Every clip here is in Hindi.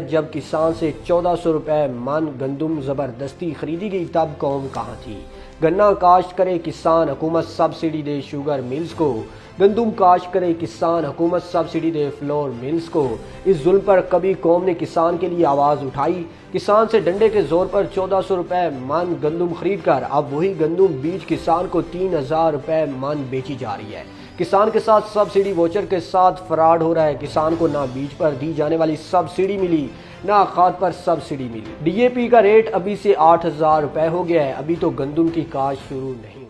जब किसान से 1400 रुपए मन गंदुम जबरदस्ती खरीदी गई तब कौम कहाँ थी। गन्ना काश्त करे किसान, हुकूमत सब्सिडी दे शुगर मिल्स को। गंदुम काश्त करे किसान, हुकूमत सब्सिडी दे फ्लोर मिल्स को। इस जुल्म पर कभी कौम ने किसान के लिए आवाज उठाई। किसान से डंडे के जोर पर 1400 रुपए मन गंदुम खरीद कर अब वही गंदुम बीज किसान को 3000 रुपए मन बेची जा रही है। किसान के साथ सब्सिडी वोचर के साथ फ्रॉड हो रहा है। किसान को ना बीज पर दी जाने वाली सब्सिडी मिली, ना खाद पर सब्सिडी मिली। डीएपी का रेट अभी से 8000 रुपए हो गया है। अभी तो गंदुम की काश्त शुरू नहीं हुई।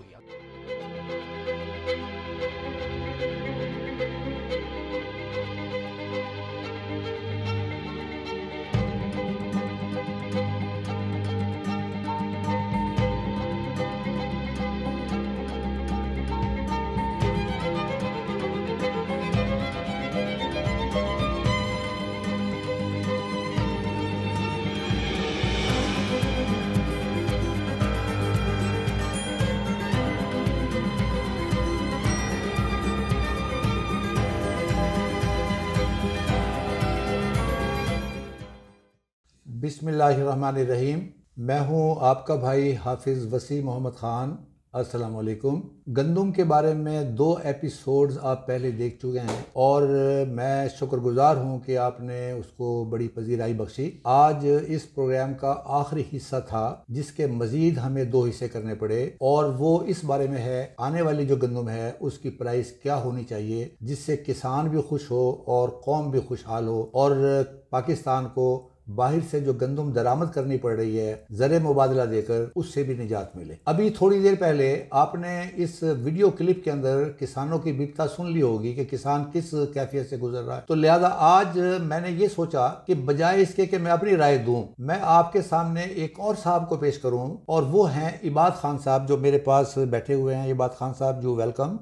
बिस्मिल्लाहिर्रहमानिर्रहीम। मैं हूं आपका भाई हाफिज़ वसी मोहम्मद ख़ान। अस्सलाम वालेकुम। गंदुम के बारे में 2 एपिसोड्स आप पहले देख चुके हैं और मैं शुक्रगुजार हूं कि आपने उसको बड़ी पजीराई बख्शी। आज इस प्रोग्राम का आखिरी हिस्सा था जिसके मज़ीद हमें 2 हिस्से करने पड़े और वो इस बारे में है आने वाली जो गंदुम है उसकी प्राइस क्या होनी चाहिए जिससे किसान भी खुश हो और कौम भी खुशहाल हो और पाकिस्तान को बाहर से जो गंदुम दरामद करनी पड़ रही है ज़र मुबादला देकर उससे भी निजात मिले। अभी थोड़ी देर पहले आपने इस वीडियो क्लिप के अंदर किसानों की बिपता सुन ली होगी कि किसान किस कैफियत से गुजर रहा है। तो लिहाजा आज मैंने ये सोचा कि बजाय इसके कि मैं अपनी राय दूं, मैं आपके सामने एक और साहब को पेश करूं और वो हैं इबाद खान साहब जो मेरे पास बैठे हुए हैं। इबाद खान साहब जो वेलकम।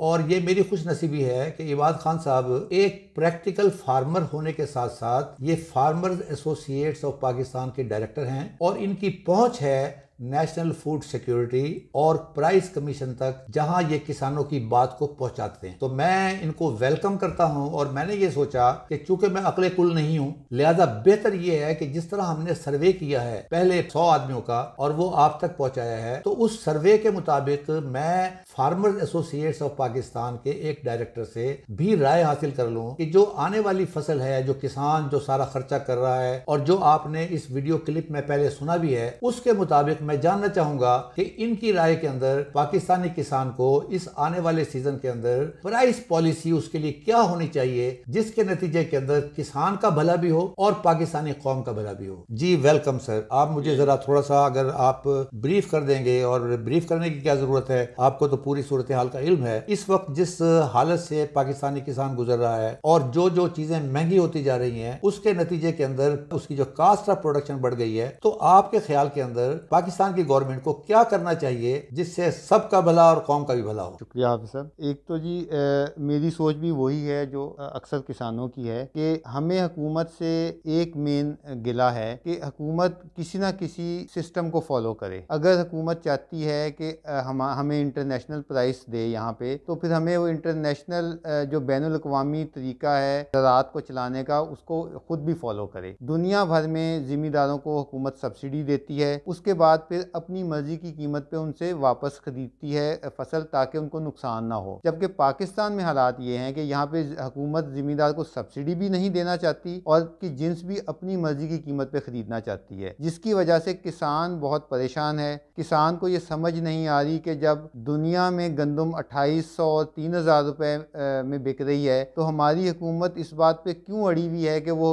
और ये मेरी खुश नसीबी है कि इबाद खान साहब एक प्रैक्टिकल फार्मर होने के साथ साथ ये फार्मर्स एसोसिएट्स ऑफ पाकिस्तान के डायरेक्टर हैं और इनकी पहुंच है नेशनल फूड सिक्योरिटी और प्राइस कमीशन तक जहां ये किसानों की बात को पहुंचाते हैं। तो मैं इनको वेलकम करता हूं और मैंने ये सोचा कि चूंकि मैं अकले कुल नहीं हूं लिहाजा बेहतर ये है कि जिस तरह हमने सर्वे किया है पहले 100 आदमियों का और वो आप तक पहुंचाया है, तो उस सर्वे के मुताबिक मैं फार्मर्स एसोसिएट्स ऑफ पाकिस्तान के एक डायरेक्टर से भी राय हासिल कर लूं कि जो आने वाली फसल है, जो किसान जो सारा खर्चा कर रहा है और जो आपने इस वीडियो क्लिप में पहले सुना भी है, उसके मुताबिक मैं जानना चाहूंगा कि इनकी राय के अंदर पाकिस्तानी किसान को इस आने वाले सीजन के अंदर प्राइस पॉलिसी उसके लिए क्या होनी चाहिए जिसके नतीजे के अंदर किसान का भला भी हो और पाकिस्तानी कौम का भला भी हो। जी वेलकम सर। आप मुझे जरा थोड़ा सा अगर आप ब्रीफ कर देंगे, और ब्रीफ करने की क्या जरूरत है, आपको तो पूरी सूरत हाल का इल्म है। इस वक्त जिस हालत से पाकिस्तानी किसान गुजर रहा है और जो जो चीजें महंगी होती जा रही हैं उसके नतीजे के अंदर उसकी जो कास्ट ऑफ प्रोडक्शन बढ़ गई है, तो आपके ख्याल के अंदर पाकिस्तान की गवर्नमेंट को क्या करना चाहिए जिससे सबका भला और कौम का भी भला हो? शुक्रिया हाफिज साहब। एक तो जी मेरी सोच भी वही है जो अक्सर किसानों की है कि हमें हुकूमत से एक मेन गिला है कि हुकूमत किसी ना किसी सिस्टम को फॉलो करे। अगर हुकूमत चाहती है कि हमें इंटरनेशनल प्राइस दे यहाँ पे, तो फिर हमें वो इंटरनेशनल जो बैनुल अक़वामी तरीका है ज़राअत को चलाने का उसको खुद भी फॉलो करे। दुनिया भर में ज़िम्मेदारों को हुकूमत सब्सिडी देती है, उसके बाद फिर अपनी मर्जी की कीमत पे उनसे वापस खरीदती है फसल ताकि उनको नुकसान ना हो। जबकि पाकिस्तान में हालात ये हैं कि यहाँ पे हुकूमत ज़िम्मेदार को सब्सिडी भी नहीं देना चाहती और कि जिन्स भी अपनी मर्जी की कीमत पे खरीदना चाहती है, जिसकी वजह से किसान बहुत परेशान है। किसान को ये समझ नहीं आ रही कि जब दुनिया में गंदुम 2800 और 3000 रुपए में बिक रही है तो हमारी हुकूमत इस बात पे क्यों अड़ी हुई है कि वो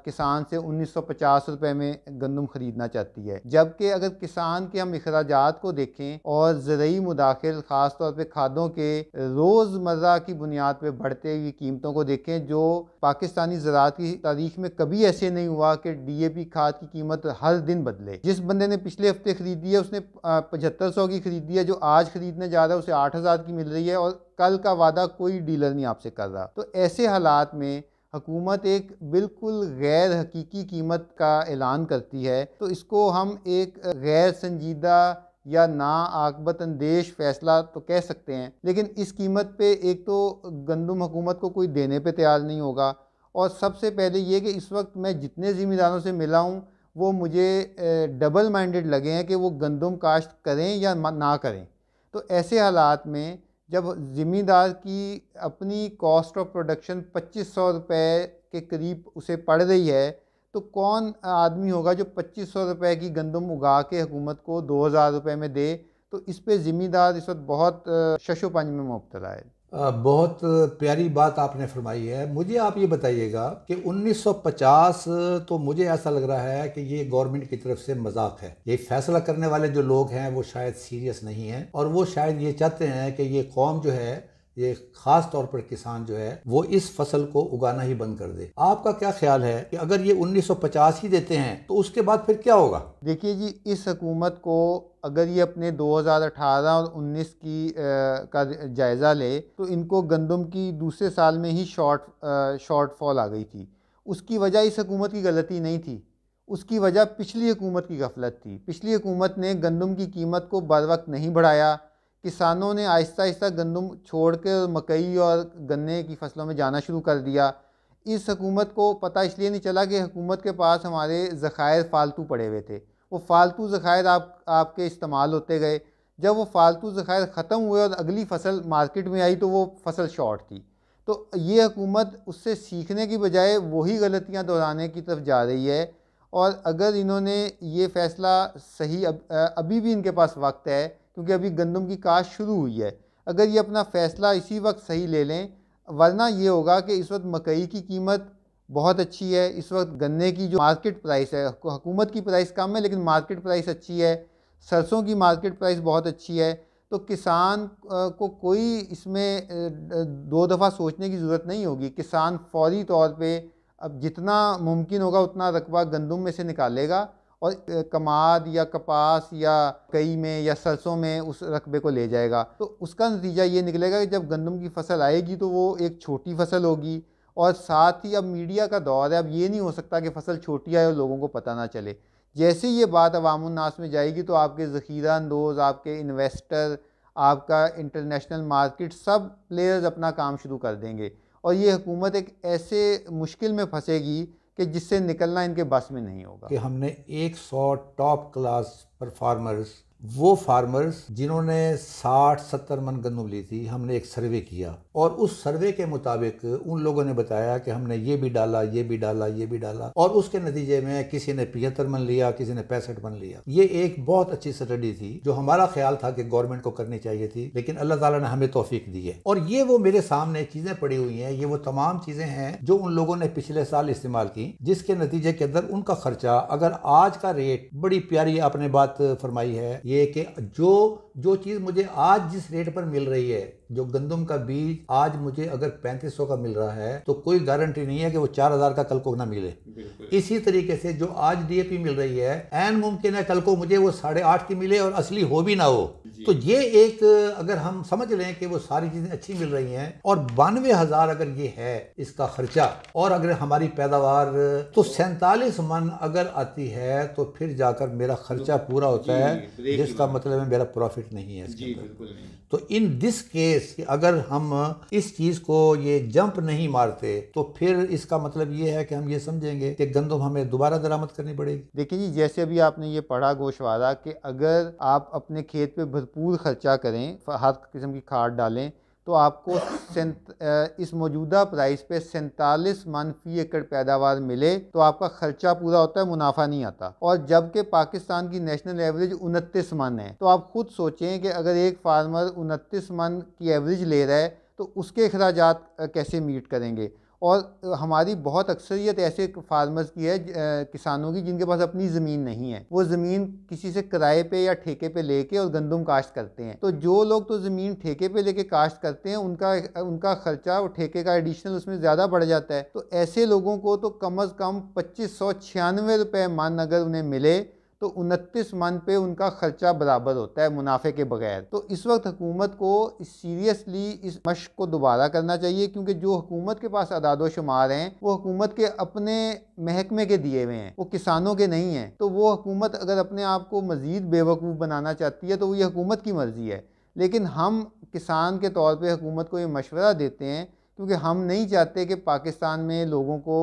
किसान से 1950 रुपए में गंदुम खरीदना चाहती है। जबकि अगर किसान के हम अखराजात को देखें और ज़रूरी मुदाखिल ख़ास तौर पे खादों के रोज़मर्रा की बुनियाद पे बढ़ते हुई कीमतों को देखें, जो पाकिस्तानी ज़राअत की तारीख में कभी ऐसे नहीं हुआ कि डीएपी खाद की कीमत हर दिन बदले। जिस बंदे ने पिछले हफ्ते खरीदी है उसने 7500 की खरीदी है, जो आज खरीदने जा रहा है उसे 8000 की मिल रही है और कल का वादा कोई डीलर नहीं आपसे कर रहा। तो ऐसे हालात में हुकूमत एक बिल्कुल गैर हकीकी कीमत का ऐलान करती है, तो इसको हम एक गैर संजीदा या ना आकबत अंदेश फैसला तो कह सकते हैं। लेकिन इस कीमत पे एक तो गंदुम हुकूमत को कोई देने पे तैयार नहीं होगा और सबसे पहले ये कि इस वक्त मैं जितने ज़मींदारों से मिला हूँ वो मुझे डबल माइंडेड लगे हैं कि वो गंदम काश्त करें या ना करें। तो ऐसे हालात में जब ज़मींदार की अपनी कॉस्ट ऑफ प्रोडक्शन 2500 रुपये के करीब उसे पड़ रही है, तो कौन आदमी होगा जो 2500 रुपये की गंदम उगा के हुकूमत को 2000 रुपये में दे। तो इस पे ज़मींदार इस वक्त बहुत शशोपंज में मुब्तला है। बहुत प्यारी बात आपने फरमाई है। मुझे आप ये बताइएगा कि 1950 तो मुझे ऐसा लग रहा है कि ये गवर्नमेंट की तरफ से मजाक है। ये फैसला करने वाले जो लोग हैं वो शायद सीरियस नहीं हैं और वो शायद ये चाहते हैं कि ये कौम जो है, ये खास तौर पर किसान जो है, वो इस फसल को उगाना ही बंद कर दे। आपका क्या ख्याल है कि अगर ये 1950 ही देते हैं तो उसके बाद फिर क्या होगा? देखिए जी, इस हुकूमत को अगर ये अपने 2018 और 19 की का जायज़ा ले तो इनको गंदम की दूसरे साल में ही शॉर्टफॉल आ गई थी। उसकी वजह इस हुकूमत की गलती नहीं थी, उसकी वजह पिछली हुकूमत की गफलत थी। पिछली हुकूमत ने गंदम की कीमत को बर वक्त नहीं बढ़ाया, किसानों ने आहिस्ता आहिस्ता गंदम छोड़ कर मकई और गन्ने की फसलों में जाना शुरू कर दिया। इस हुकूमत को पता इसलिए नहीं चला कि हुकूमत के पास हमारे ज़खायर फालतू पड़े हुए थे। वो फालतू ज़खायर आपके इस्तेमाल होते गए। जब वो फालतू ज़खायर ख़त्म हुए और अगली फसल मार्केट में आई तो वो फसल शॉर्ट थी। तो ये हुकूमत उससे सीखने की बजाय वही गलतियाँ दोहराने की तरफ जा रही है। और अगर इन्होंने ये फ़ैसला सही अभी भी इनके पास वक्त है क्योंकि अभी गंदम की काश्त शुरू हुई है, अगर ये अपना फ़ैसला इसी वक्त सही ले लें, वरना ये होगा कि इस वक्त मकई की कीमत बहुत अच्छी है, इस वक्त गन्ने की जो मार्केट प्राइस है, हुकूमत की प्राइस कम है लेकिन मार्केट प्राइस अच्छी है, सरसों की मार्केट प्राइस बहुत अच्छी है। तो किसान को कोई इसमें दो दफ़ा सोचने की ज़रूरत नहीं होगी। किसान फौरी तौर पे अब जितना मुमकिन होगा उतना रकबा गंदम में से निकालेगा और कमाद या कपास या कई में या सरसों में उस रकबे को ले जाएगा। तो उसका नतीजा ये निकलेगा कि जब गंदम की फसल आएगी तो वो एक छोटी फसल होगी। और साथ ही अब मीडिया का दौर है, अब ये नहीं हो सकता कि फसल छोटी आए और लोगों को पता ना चले। जैसे ये बात अवामुन्नास में जाएगी तो आपके ज़ख़ीरा अंदोज़, आपके इन्वेस्टर, आपका इंटरनेशनल मार्केट, सब प्लेयर्स अपना काम शुरू कर देंगे और ये हुकूमत एक ऐसे मुश्किल में फंसेगी कि जिससे निकलना इनके बस में नहीं होगा। कि हमने 100 टॉप क्लास परफार्मर्स, वो फार्मर्स जिन्होंने 60-70 मन गंदम ली थी, हमने एक सर्वे किया और उस सर्वे के मुताबिक उन लोगों ने बताया कि हमने ये भी डाला, ये भी डाला, ये भी डाला और उसके नतीजे में किसी ने 75 मन लिया, किसी ने 65 मन लिया। ये एक बहुत अच्छी स्टडी थी जो हमारा ख्याल था कि गवर्नमेंट को करनी चाहिए थी, लेकिन अल्लाह ताला ने हमें तौफीक दी है। और ये वो मेरे सामने चीजें पड़ी हुई हैं, ये वो तमाम चीजें हैं जो उन लोगों ने पिछले साल इस्तेमाल की, जिसके नतीजे के अंदर उनका खर्चा, अगर आज का रेट, बड़ी प्यारी आपने बात फरमाई है ये कि जो चीज़ मुझे आज जिस रेट पर मिल रही है, जो गंदम का बीज आज मुझे अगर 3500 का मिल रहा है तो कोई गारंटी नहीं है कि वो 4000 का कल को ना मिले। इसी तरीके से जो आज डीएपी मिल रही है, ऐन मुमकिन है कल को मुझे वो 8.5 की मिले और असली हो भी ना हो। तो ये एक, अगर हम समझ लें कि वो सारी चीजें अच्छी मिल रही हैं और 92,000 अगर ये है इसका खर्चा और अगर हमारी पैदावार तो 47 मन अगर आती है तो फिर जाकर मेरा खर्चा पूरा होता है, जिसका मतलब है मेरा प्रॉफिट नहीं है इसके अंदर। तो इन दिस केस अगर हम इस चीज को ये जंप नहीं मारते तो फिर इसका मतलब ये है कि हम ये समझेंगे कि गंदम हमें दोबारा दरामद करनी पड़ेगी। देखिए जी, जैसे अभी आपने ये पढ़ा गोशवारा कि अगर आप अपने खेत पे भरपूर खर्चा करें, हर किस्म की खाद डालें, तो आपको इस मौजूदा प्राइस पे 47 मन फी एकड़ पैदावार मिले तो आपका खर्चा पूरा होता है, मुनाफा नहीं आता। और जबकि पाकिस्तान की नेशनल एवरेज 29 मन है, तो आप खुद सोचें कि अगर एक फार्मर 29 मन की एवरेज ले रहा है तो उसके अखराजात कैसे मीट करेंगे। और हमारी बहुत अक्सरियत ऐसे फार्मर्स की है, किसानों की, जिनके पास अपनी ज़मीन नहीं है, वो ज़मीन किसी से किराए पे या ठेके पे लेके और गंदम काश्त करते हैं। तो जो लोग तो ज़मीन ठेके पे लेके काश्त करते हैं उनका खर्चा, वो ठेके का एडिशनल उसमें ज़्यादा बढ़ जाता है। तो ऐसे लोगों को तो कम अज़ कम 2596 रुपये मन अगर उन्हें मिले तो 29 मन पे उनका खर्चा बराबर होता है मुनाफे के बगैर। तो इस वक्त हुकूमत को सीरियसली इस मश्क को दोबारा करना चाहिए, क्योंकि जो हुकूमत के पास अदादो शुमार हैं वो हुकूमत के अपने महकमे के दिए हुए हैं, वो किसानों के नहीं हैं। तो वो हुकूमत अगर अपने आप को मज़ीद बेवकूफ़ बनाना चाहती है तो ये हुकूमत की मर्ज़ी है, लेकिन हम किसान के तौर पर हुकूमत को ये मशवरा देते हैं क्योंकि हम नहीं चाहते कि पाकिस्तान में लोगों को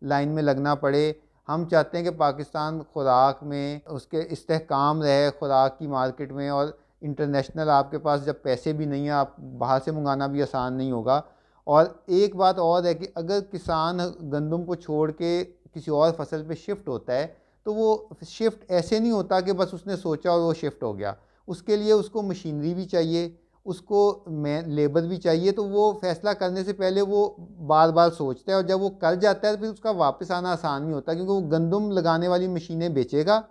लाइन में लगना पड़े। हम चाहते हैं कि पाकिस्तान खुराक में उसके इस्तेहकाम रहे, खुराक की मार्केट में। और इंटरनेशनल आपके पास जब पैसे भी नहीं है, आप बाहर से मंगाना भी आसान नहीं होगा। और एक बात और है कि अगर किसान गंदम को छोड़ के किसी और फसल पे शिफ्ट होता है तो वो शिफ्ट ऐसे नहीं होता कि बस उसने सोचा और वो शिफ्ट हो गया। उसके लिए उसको मशीनरी भी चाहिए, उसको लेबर भी चाहिए। तो वो फ़ैसला करने से पहले वो बार बार सोचता है, और जब वो कर जाता है तो फिर उसका वापस आना आसान नहीं होता, क्योंकि वो गंदम लगाने वाली मशीनें बेचेगा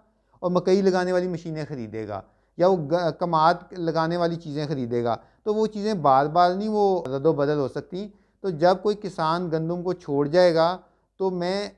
और मकई लगाने वाली मशीनें ख़रीदेगा, या वो कमाद लगाने वाली चीज़ें ख़रीदेगा। तो वो चीज़ें बार बार नहीं वो रद्दो बदल हो सकती। तो जब कोई किसान गंदम को छोड़ जाएगा तो मैं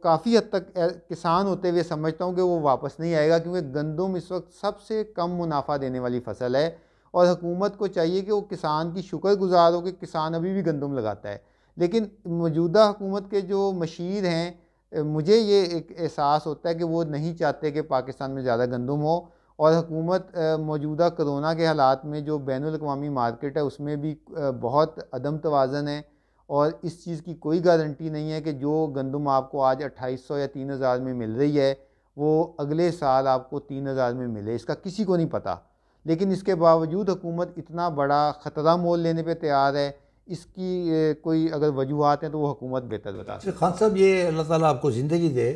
काफ़ी हद तक किसान होते हुए समझता हूँ कि वो वापस नहीं आएगा, क्योंकि गंदम इस वक्त सबसे कम मुनाफा देने वाली फ़सल है। और हुकूमत को चाहिए कि वो किसान की शुक्रगुजार हो कि किसान अभी भी गंदम लगाता है। लेकिन मौजूदा हुकूमत के जो मशीर हैं, मुझे ये एक एहसास होता है कि वो नहीं चाहते कि पाकिस्तान में ज़्यादा गंदम हो। और हुकूमत मौजूदा कोरोना के हालात में जो बैनुल अक़वामी मार्केट है उसमें भी बहुत अदम तवाज़न है। और इस चीज़ की कोई गारंटी नहीं है कि जो गंदम आपको आज 2800 या 3000 में मिल रही है वो अगले साल आपको 3000 में मिले, इसका किसी को नहीं पता। लेकिन इसके बावजूद हुकूमत इतना बड़ा ख़तरा मोल लेने पे तैयार है। इसकी कोई अगर वजूहात हैं तो वो हुकूमत बेहतर बता सकती है। खान साहब, ये अल्लाह ताला आपको ज़िंदगी दे।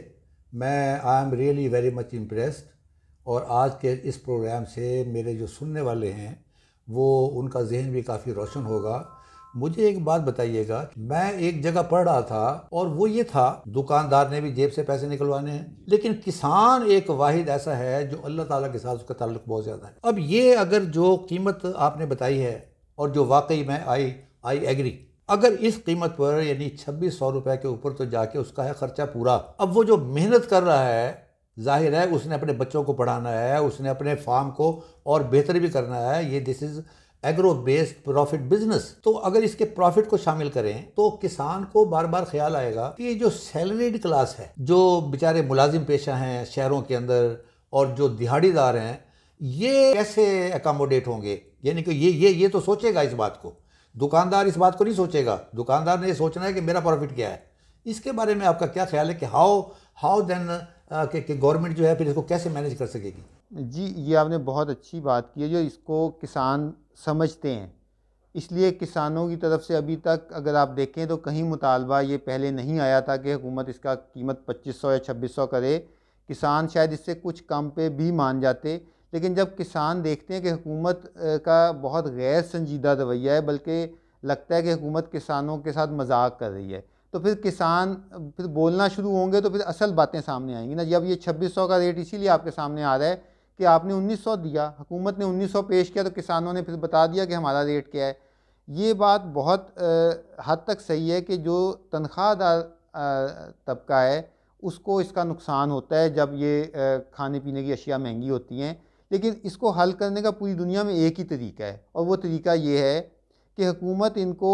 मैं I am really very much impressed. और आज के इस प्रोग्राम से मेरे जो सुनने वाले हैं वो उनका जहन भी काफ़ी रोशन होगा। मुझे एक बात बताइएगा, मैं एक जगह पढ़ रहा था और वो ये था, दुकानदार ने भी जेब से पैसे निकलवाने हैं, लेकिन किसान एक वाहिद ऐसा है जो अल्लाह ताला के साथ उसका ताल्लुक बहुत ज़्यादा है। अब ये अगर जो कीमत आपने बताई है और जो वाकई में आई एग्री, अगर इस कीमत पर यानी 2600 रुपये के ऊपर तो जाके उसका है खर्चा पूरा। अब वो जो मेहनत कर रहा है, जाहिर है उसने अपने बच्चों को पढ़ाना है, उसने अपने फार्म को और बेहतर भी करना है। ये this is agro based profit business. तो अगर इसके प्रॉफिट को शामिल करें तो किसान को बार बार ख्याल आएगा कि ये जो सैलरीड क्लास है, जो बेचारे मुलाजिम पेशा हैं शहरों के अंदर और जो दिहाड़ीदार हैं, ये कैसे अकोमोडेट होंगे। यानी कि ये तो सोचेगा इस बात को, दुकानदार इस बात को नहीं सोचेगा। दुकानदार ने ये सोचना है कि मेरा प्रॉफिट क्या है। इसके बारे में आपका क्या ख्याल है कि हाउ देन कि गवर्नमेंट जो है फिर इसको कैसे मैनेज कर सकेगी। जी, ये आपने बहुत अच्छी बात की है, जो इसको किसान समझते हैं। इसलिए किसानों की तरफ से अभी तक अगर आप देखें तो कहीं मुतालबा ये पहले नहीं आया था कि हुकूमत इसका कीमत 2500 या 2600 करे। किसान शायद इससे कुछ कम पे भी मान जाते। लेकिन जब किसान देखते हैं कि हुकूमत का बहुत गैर संजीदा रवैया है, बल्कि लगता है कि हुकूमत किसानों के साथ मजाक कर रही है, तो फिर किसान फिर बोलना शुरू होंगे, तो फिर असल बातें सामने आएंगी ना। जब ये 2600 का रेट इसीलिए आपके सामने आ रहा है कि आपने 1900 दिया, हुकूमत ने 1900 पेश किया, तो किसानों ने फिर बता दिया कि हमारा रेट क्या है। ये बात बहुत हद तक सही है कि जो तनख्वाहदार तबका है उसको इसका नुकसान होता है जब ये खाने पीने की अशिया महंगी होती हैं। लेकिन इसको हल करने का पूरी दुनिया में एक ही तरीका है, और वो तरीका ये है कि हुकूमत इनको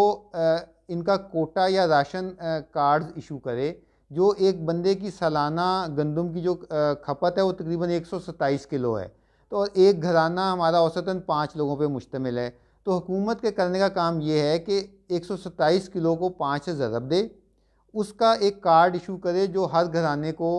इनका कोटा या राशन कार्ड इशू करे। जो एक बंदे की सालाना गंदम की जो खपत है वो तकरीबन 127 किलो है, तो एक घराना हमारा औसतन 5 लोगों पे मुश्तमिल है। तो हुकूमत के करने का काम ये है कि 127 किलो को 5 से ज़रब दे, उसका एक कार्ड इशू करे जो हर घराने को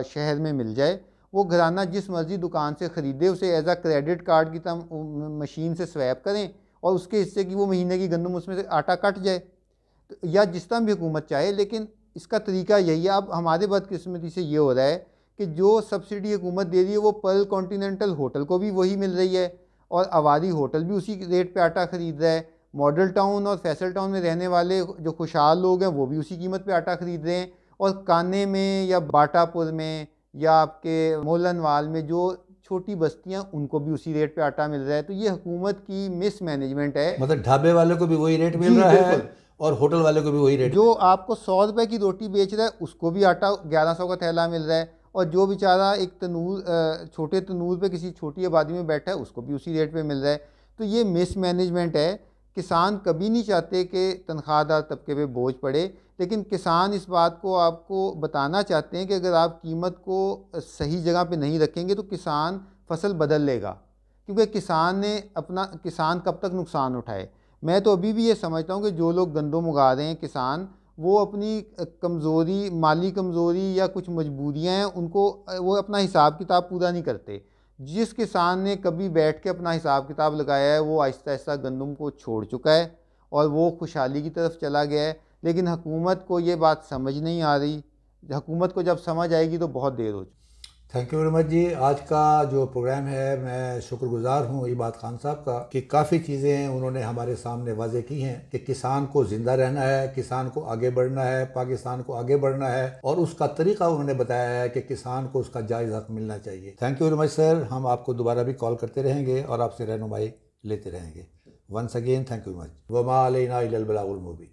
शहर में मिल जाए। वो घराना जिस मर्ज़ी दुकान से ख़रीदे, उसे एज आ क्रेडिट कार्ड की तरह मशीन से स्वैप करें और उसके हिस्से की वो महीने की गंदम उसमें से आटा कट जाए, तो या जिस तरह भी हुकूमत चाहे। लेकिन इसका तरीका यही है। अब हमारे बदकिस्मती से ये हो रहा है कि जो सब्सिडी हुकूमत दे रही है वो पर्ल कॉन्टीनेंटल होटल को भी वही मिल रही है, और आवादी होटल भी उसी रेट पे आटा ख़रीद रहा है। मॉडल टाउन और फैसल टाउन में रहने वाले जो खुशहाल लोग हैं वो भी उसी कीमत पे आटा ख़रीद रहे हैं, और काने में या बाटापुर में या आपके मोलनवाल में जो छोटी बस्तियां, उनको भी उसी रेट पे आटा मिल रहा है। तो ये हुकूमत की मिस मैनेजमेंट है। मतलब ढाबे वाले को भी वही रेट मिल रहा है और होटल वाले को भी वही रेट। जो आपको 100 रुपये की रोटी बेच रहा है उसको भी आटा 1100 का थैला मिल रहा है, और जो बेचारा एक तनूर छोटे तनूर पे किसी छोटी आबादी में बैठा है उसको भी उसी रेट पे मिल रहा है। तो ये मिस मैनेजमेंट है। किसान कभी नहीं चाहते कि तनख्वाहदार तबके पे बोझ पड़े, लेकिन किसान इस बात को आपको बताना चाहते हैं कि अगर आप कीमत को सही जगह पे नहीं रखेंगे तो किसान फसल बदल लेगा। क्योंकि किसान कब तक नुकसान उठाए। मैं तो अभी भी ये समझता हूँ कि जो लोग गंदम उगा रहे हैं किसान, वो अपनी कमज़ोरी, माली कमज़ोरी या कुछ मजबूरियाँ हैं, उनको वो अपना हिसाब किताब पूरा नहीं करते। जिस किसान ने कभी बैठ के अपना हिसाब किताब लगाया है, वो आहिस्ता आहिस्ता गंदम को छोड़ चुका है और वो खुशहाली की तरफ चला गया है। लेकिन हुकूमत को ये बात समझ नहीं आ रही। हुकूमत को जब समझ आएगी तो बहुत देर हो चुकी। थैंक यू वेरी मच जी। आज का जो प्रोग्राम है, मैं शुक्रगुजार हूँ इबाद खान साहब का कि काफ़ी चीज़ें उन्होंने हमारे सामने वाजे की हैं कि किसान को ज़िंदा रहना है, किसान को आगे बढ़ना है, पाकिस्तान को आगे बढ़ना है, और उसका तरीका उन्होंने बताया है कि किसान को उसका जायज़ हक मिलना चाहिए। Thank you very much sir. हम आपको दोबारा भी कॉल करते रहेंगे और आपसे रहनुमाई लेते रहेंगे। Once again thank you very much. वमा अलैना इल्लल बलागुल मुबीन।